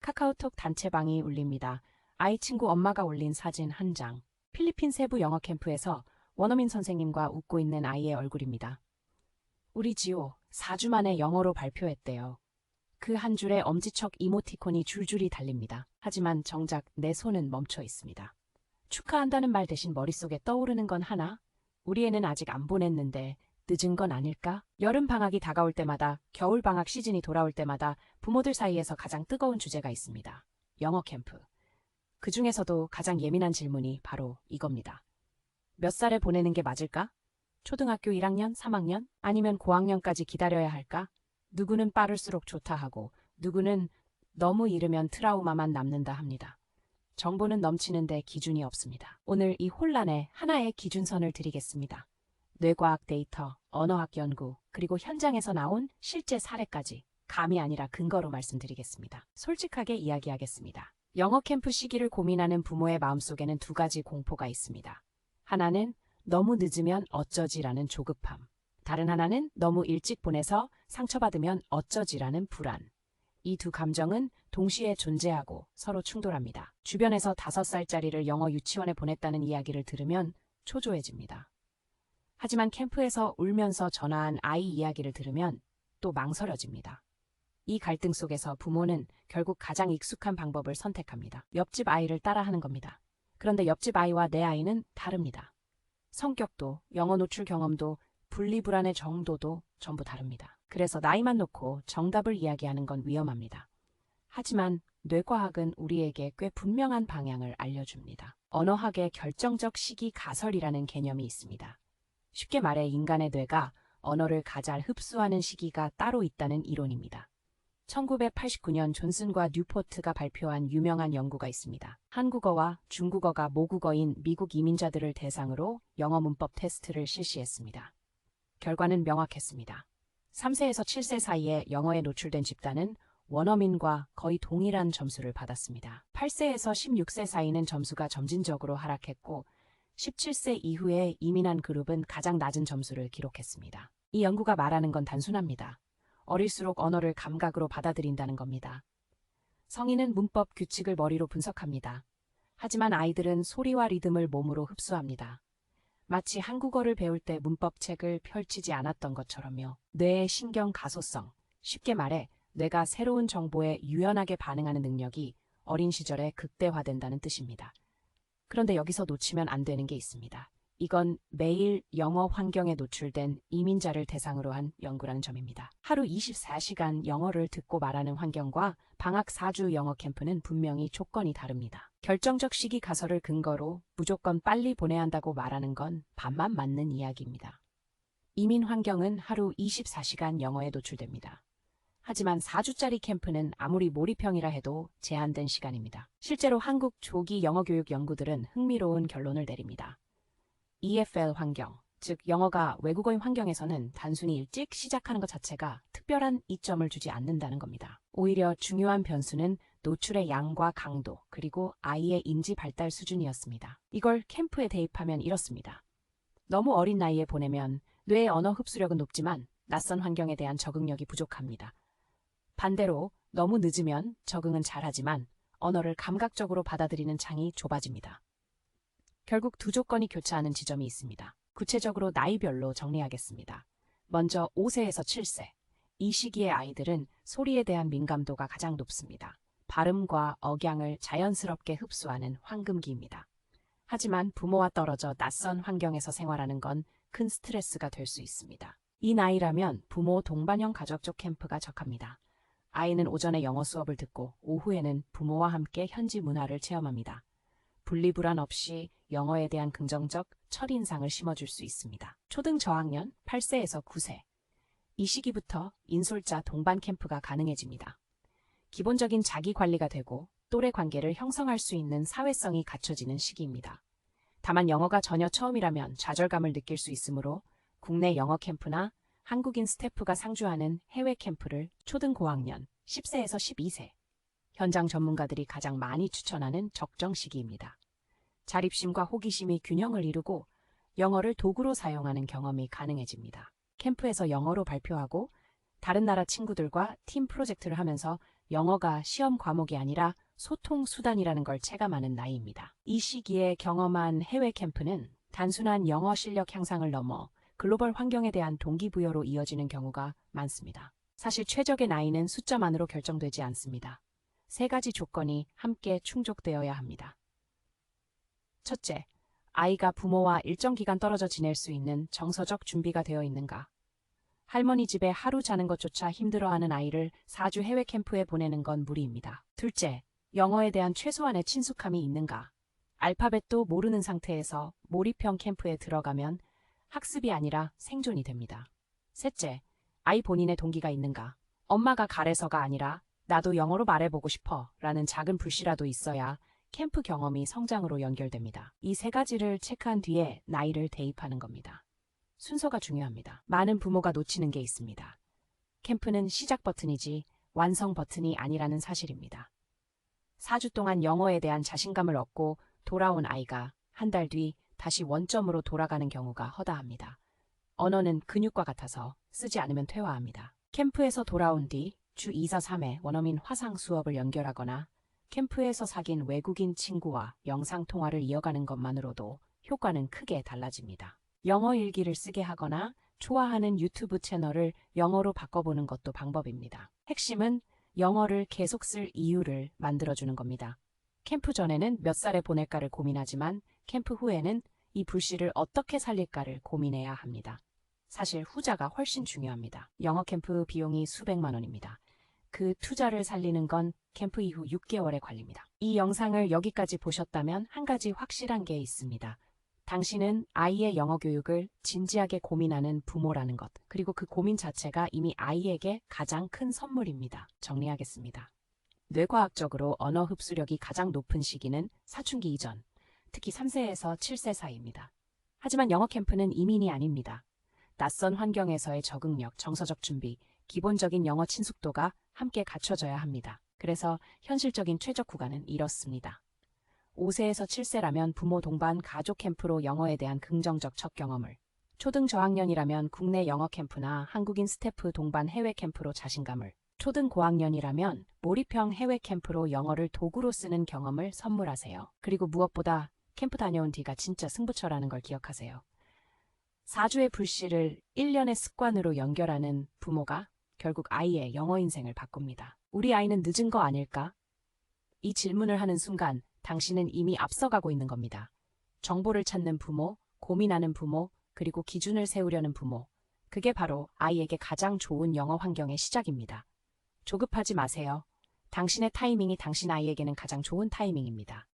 카카오톡 단체방이 울립니다. 아이 친구 엄마가 올린 사진 한 장. 필리핀 세부 영어 캠프에서 원어민 선생님과 웃고 있는 아이의 얼굴입니다. 우리 지호 4주 만에 영어로 발표했대요. 그 한 줄에 엄지척 이모티콘이 줄줄이 달립니다. 하지만 정작 내 손은 멈춰 있습니다. 축하한다는 말 대신 머릿속에 떠오르는 건 하나? 우리 애는 아직 안 보냈는데 늦은 건 아닐까? 여름 방학이 다가올 때마다, 겨울 방학 시즌이 돌아올 때마다 부모들 사이에서 가장 뜨거운 주제가 있습니다. 영어 캠프. 그 중에서도 가장 예민한 질문이 바로 이겁니다. 몇 살에 보내는 게 맞을까? 초등학교 1학년, 3학년? 아니면 고학년까지 기다려야 할까? 누구는 빠를수록 좋다 하고 누구는 너무 이르면 트라우마만 남는다 합니다. 정보는 넘치는데 기준이 없습니다. 오늘 이 혼란에 하나의 기준선을 드리겠습니다. 뇌과학 데이터, 언어학 연구, 그리고 현장에서 나온 실제 사례까지 감이 아니라 근거로 말씀드리겠습니다. 솔직하게 이야기하겠습니다. 영어 캠프 시기를 고민하는 부모의 마음속에는 두 가지 공포가 있습니다. 하나는 너무 늦으면 어쩌지라는 조급함. 다른 하나는 너무 일찍 보내서 상처받으면 어쩌지라는 불안. 이 두 감정은 동시에 존재하고 서로 충돌합니다. 주변에서 5살짜리를 영어 유치원에 보냈다는 이야기를 들으면 초조해집니다. 하지만 캠프에서 울면서 전화한 아이 이야기를 들으면 또 망설여집니다. 이 갈등 속에서 부모는 결국 가장 익숙한 방법을 선택합니다. 옆집 아이를 따라하는 겁니다. 그런데 옆집 아이와 내 아이는 다릅니다. 성격도, 영어 노출 경험도, 분리불안의 정도도 전부 다릅니다. 그래서 나이만 놓고 정답을 이야기하는 건 위험합니다. 하지만 뇌과학은 우리에게 꽤 분명한 방향을 알려줍니다. 언어학의 결정적 시기 가설이라는 개념이 있습니다. 쉽게 말해 인간의 뇌가 언어를 가장 흡수하는 시기가 따로 있다는 이론입니다. 1989년 존슨과 뉴포트가 발표한 유명한 연구가 있습니다. 한국어와 중국어가 모국어인 미국 이민자들을 대상으로 영어 문법 테스트를 실시했습니다. 결과는 명확했습니다. 3세에서 7세 사이에 영어에 노출된 집단은 원어민과 거의 동일한 점수를 받았습니다. 8세에서 16세 사이는 점수가 점진적으로 하락했고 17세 이후에 이민한 그룹은 가장 낮은 점수를 기록했습니다. 이 연구가 말하는 건 단순합니다. 어릴수록 언어를 감각으로 받아들인다는 겁니다. 성인은 문법 규칙을 머리로 분석합니다. 하지만 아이들은 소리와 리듬을 몸으로 흡수합니다. 마치 한국어를 배울 때 문법책을 펼치지 않았던 것처럼요. 뇌의 신경 가소성, 쉽게 말해 뇌가 새로운 정보에 유연하게 반응하는 능력이 어린 시절에 극대화된다는 뜻입니다. 그런데 여기서 놓치면 안 되는 게 있습니다. 이건 매일 영어 환경에 노출된 이민자를 대상으로 한 연구라는 점입니다. 하루 24시간 영어를 듣고 말하는 환경과 방학 4주 영어 캠프는 분명히 조건이 다릅니다. 결정적 시기 가설을 근거로 무조건 빨리 보내야 한다고 말하는 건 반만 맞는 이야기입니다. 이민 환경은 하루 24시간 영어에 노출됩니다. 하지만 4주짜리 캠프는 아무리 몰입형이라 해도 제한된 시간입니다. 실제로 한국 조기 영어교육 연구들은 흥미로운 결론을 내립니다. EFL 환경, 즉 영어가 외국어인 환경에서는 단순히 일찍 시작하는 것 자체가 특별한 이점을 주지 않는다는 겁니다. 오히려 중요한 변수는 노출의 양과 강도, 그리고 아이의 인지 발달 수준이었습니다. 이걸 캠프에 대입하면 이렇습니다. 너무 어린 나이에 보내면 뇌의 언어 흡수력은 높지만 낯선 환경에 대한 적응력이 부족합니다. 반대로 너무 늦으면 적응은 잘하지만 언어를 감각적으로 받아들이는 창이 좁아집니다. 결국 두 조건이 교차하는 지점이 있습니다. 구체적으로 나이별로 정리하겠습니다. 먼저 5세에서 7세. 이 시기의 아이들은 소리에 대한 민감도가 가장 높습니다. 발음과 억양을 자연스럽게 흡수하는 황금기입니다. 하지만 부모와 떨어져 낯선 환경에서 생활하는 건 큰 스트레스가 될 수 있습니다. 이 나이라면 부모 동반형 가족적 캠프가 적합니다. 아이는 오전에 영어 수업을 듣고 오후에는 부모와 함께 현지 문화를 체험합니다. 분리불안 없이 영어에 대한 긍정적 첫인상을 심어줄 수 있습니다. 초등 저학년 8세에서 9세. 이 시기부터 인솔자 동반 캠프가 가능해집니다. 기본적인 자기 관리가 되고 또래 관계를 형성할 수 있는 사회성이 갖춰지는 시기입니다. 다만 영어가 전혀 처음이라면 좌절감을 느낄 수 있으므로 국내 영어 캠프나 한국인 스태프가 상주하는 해외 캠프를 초등 고학년 10세에서 12세. 현장 전문가들이 가장 많이 추천하는 적정 시기입니다. 자립심과 호기심이 균형을 이루고 영어를 도구로 사용하는 경험이 가능해집니다. 캠프에서 영어로 발표하고 다른 나라 친구들과 팀 프로젝트를 하면서 영어가 시험 과목이 아니라 소통 수단이라는 걸 체감하는 나이입니다. 이 시기에 경험한 해외 캠프는 단순한 영어 실력 향상을 넘어 글로벌 환경에 대한 동기부여로 이어지는 경우가 많습니다. 사실 최적의 나이는 숫자만으로 결정되지 않습니다. 세 가지 조건이 함께 충족되어야 합니다. 첫째, 아이가 부모와 일정 기간 떨어져 지낼 수 있는 정서적 준비가 되어 있는가? 할머니 집에 하루 자는 것조차 힘들어하는 아이를 4주 해외 캠프에 보내는 건 무리입니다. 둘째, 영어에 대한 최소한의 친숙함이 있는가? 알파벳도 모르는 상태에서 몰입형 캠프에 들어가면 학습이 아니라 생존이 됩니다. 셋째, 아이 본인의 동기가 있는가? 엄마가 가래서가 아니라 나도 영어로 말해보고 싶어 라는 작은 불씨라도 있어야 캠프 경험이 성장으로 연결됩니다. 이 세 가지를 체크한 뒤에 나이를 대입하는 겁니다. 순서가 중요합니다. 많은 부모가 놓치는 게 있습니다. 캠프는 시작 버튼이지 완성 버튼이 아니라는 사실입니다. 4주 동안 영어에 대한 자신감을 얻고 돌아온 아이가 한 달 뒤 다시 원점으로 돌아가는 경우가 허다합니다. 언어는 근육과 같아서 쓰지 않으면 퇴화합니다. 캠프에서 돌아온 뒤 주 2서 3회 원어민 화상 수업을 연결하거나 캠프에서 사귄 외국인 친구와 영상통화를 이어가는 것만으로도 효과는 크게 달라집니다. 영어 일기를 쓰게 하거나 좋아하는 유튜브 채널을 영어로 바꿔보는 것도 방법입니다. 핵심은 영어를 계속 쓸 이유를 만들어주는 겁니다. 캠프 전에는 몇 살에 보낼까를 고민하지만 캠프 후에는 이 불씨를 어떻게 살릴까를 고민해야 합니다. 사실 후자가 훨씬 중요합니다. 영어 캠프 비용이 수백만 원입니다. 그 투자를 살리는 건 캠프 이후 6개월에 걸립니다. 이 영상을 여기까지 보셨다면 한 가지 확실한 게 있습니다. 당신은 아이의 영어 교육을 진지하게 고민하는 부모라는 것, 그리고 그 고민 자체가 이미 아이에게 가장 큰 선물입니다. 정리하겠습니다. 뇌과학적으로 언어 흡수력이 가장 높은 시기는 사춘기 이전, 특히 3세에서 7세 사이입니다. 하지만 영어 캠프는 이민이 아닙니다. 낯선 환경에서의 적응력, 정서적 준비, 기본적인 영어 친숙도가 함께 갖춰져야 합니다. 그래서 현실적인 최적 구간은 이렇습니다. 5세에서 7세라면 부모 동반 가족 캠프로 영어에 대한 긍정적 첫 경험을, 초등 저학년이라면 국내 영어 캠프나 한국인 스태프 동반 해외 캠프로 자신감을, 초등 고학년이라면 몰입형 해외 캠프로 영어를 도구로 쓰는 경험을 선물하세요. 그리고 무엇보다 캠프 다녀온 뒤가 진짜 승부처라는 걸 기억하세요. 4주의 불씨를 1년의 습관으로 연결하는 부모가 결국 아이의 영어 인생을 바꿉니다. 우리 아이는 늦은 거 아닐까? 이 질문을 하는 순간 당신은 이미 앞서가고 있는 겁니다. 정보를 찾는 부모, 고민하는 부모, 그리고 기준을 세우려는 부모. 그게 바로 아이에게 가장 좋은 영어 환경의 시작입니다. 조급하지 마세요. 당신의 타이밍이 당신 아이에게는 가장 좋은 타이밍입니다.